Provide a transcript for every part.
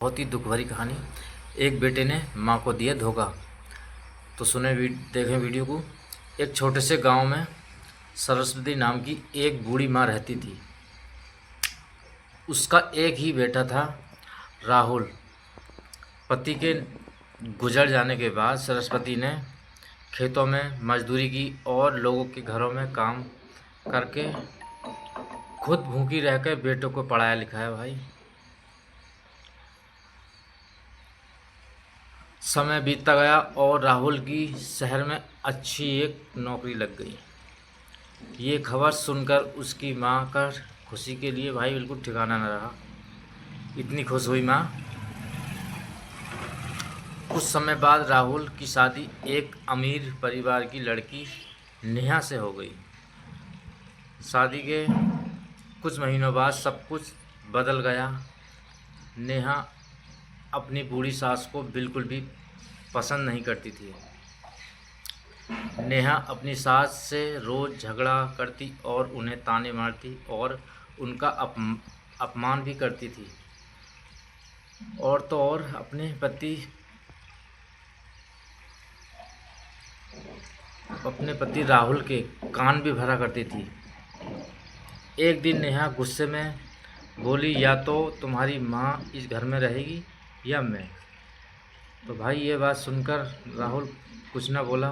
बहुत ही दुख भरी कहानी। एक बेटे ने माँ को दिया धोखा। तो देखें वीडियो को। एक छोटे से गांव में सरस्वती नाम की एक बूढ़ी माँ रहती थी। उसका एक ही बेटा था, राहुल। पति के गुजर जाने के बाद सरस्वती ने खेतों में मजदूरी की और लोगों के घरों में काम करके खुद भूखी रहकर बेटों को पढ़ाया लिखाया। भाई, समय बीतता गया और राहुल की शहर में अच्छी एक नौकरी लग गई। ये खबर सुनकर उसकी माँ का खुशी के लिए भाई बिल्कुल ठिकाना न रहा। इतनी खुश हुई माँ। कुछ समय बाद राहुल की शादी एक अमीर परिवार की लड़की नेहा से हो गई। शादी के कुछ महीनों बाद सब कुछ बदल गया। नेहा अपनी बूढ़ी सास को बिल्कुल भी पसंद नहीं करती थी। नेहा अपनी सास से रोज़ झगड़ा करती और उन्हें ताने मारती और उनका अपमान भी करती थी। और तो और अपने पति राहुल के कान भी भरा करती थी। एक दिन नेहा गुस्से में बोली, या तो तुम्हारी माँ इस घर में रहेगी या मैं। तो भाई ये बात सुनकर राहुल कुछ न बोला,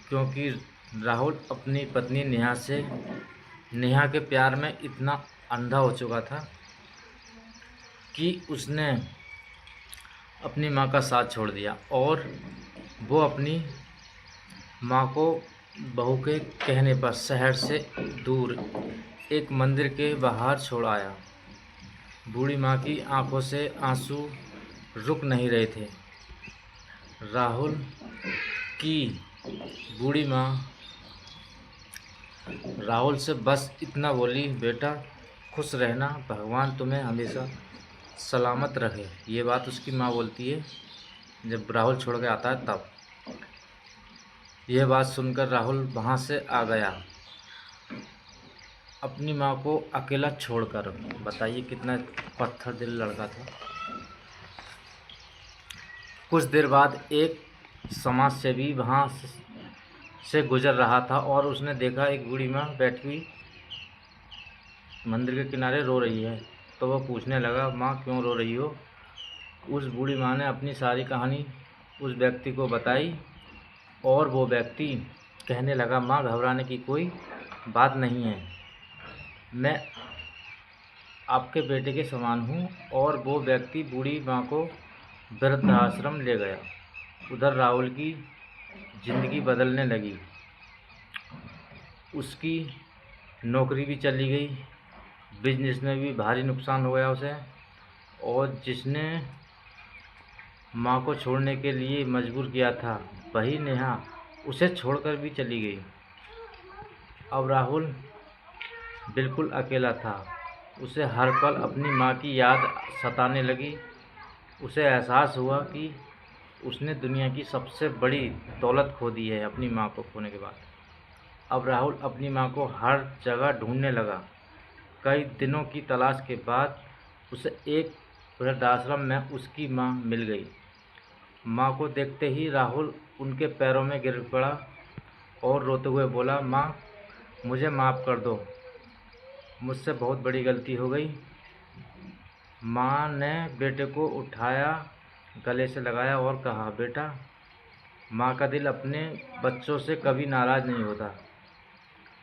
क्योंकि राहुल अपनी पत्नी नेहा के प्यार में इतना अंधा हो चुका था कि उसने अपनी माँ का साथ छोड़ दिया और वो अपनी माँ को बहू के कहने पर शहर से दूर एक मंदिर के बाहर छोड़ आया। बूढ़ी माँ की आंखों से आंसू रुक नहीं रहे थे। राहुल की बूढ़ी माँ राहुल से बस इतना बोली, बेटा खुश रहना, भगवान तुम्हें हमेशा सलामत रखे। ये बात उसकी माँ बोलती है जब राहुल छोड़ के आता है तब। यह बात सुनकर राहुल वहाँ से आ गया, अपनी माँ को अकेला छोड़कर। बताइए कितना पत्थर दिल लड़का था। कुछ देर बाद एक समाज सेवी वहाँ से गुजर रहा था और उसने देखा एक बूढ़ी माँ बैठी हुई मंदिर के किनारे रो रही है। तो वह पूछने लगा, माँ क्यों रो रही हो? उस बूढ़ी माँ ने अपनी सारी कहानी उस व्यक्ति को बताई और वो व्यक्ति कहने लगा, माँ घबराने की कोई बात नहीं है, मैं आपके बेटे के समान हूँ। और वो व्यक्ति बूढ़ी माँ को वृद्धाश्रम ले गया। उधर राहुल की ज़िंदगी बदलने लगी। उसकी नौकरी भी चली गई, बिजनेस में भी भारी नुकसान हो गया उसे, और जिसने माँ को छोड़ने के लिए मजबूर किया था वही नेहा उसे छोड़कर भी चली गई। अब राहुल बिल्कुल अकेला था। उसे हर पल अपनी माँ की याद सताने लगी। उसे एहसास हुआ कि उसने दुनिया की सबसे बड़ी दौलत खो दी है अपनी माँ को खोने के बाद। अब राहुल अपनी माँ को हर जगह ढूंढने लगा। कई दिनों की तलाश के बाद उसे एक वृद्धाश्रम में उसकी माँ मिल गई। माँ को देखते ही राहुल उनके पैरों में गिर पड़ा और रोते हुए बोला, माँ मुझे माफ़ कर दो, मुझसे बहुत बड़ी गलती हो गई। माँ ने बेटे को उठाया, गले से लगाया और कहा, बेटा माँ का दिल अपने बच्चों से कभी नाराज़ नहीं होता।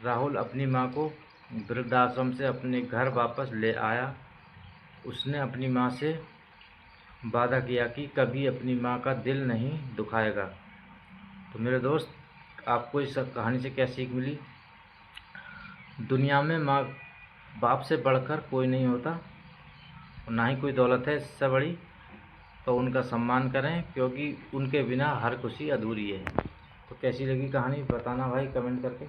राहुल अपनी माँ को वृद्धाश्रम से अपने घर वापस ले आया। उसने अपनी माँ से वादा किया कि कभी अपनी माँ का दिल नहीं दुखाएगा। तो मेरे दोस्त, आपको इस कहानी से क्या सीख मिली? दुनिया में माँ बाप से बढ़कर कोई नहीं होता और ना ही कोई दौलत है इससे बड़ी। तो उनका सम्मान करें, क्योंकि उनके बिना हर खुशी अधूरी है। तो कैसी लगी कहानी बताना भाई कमेंट करके।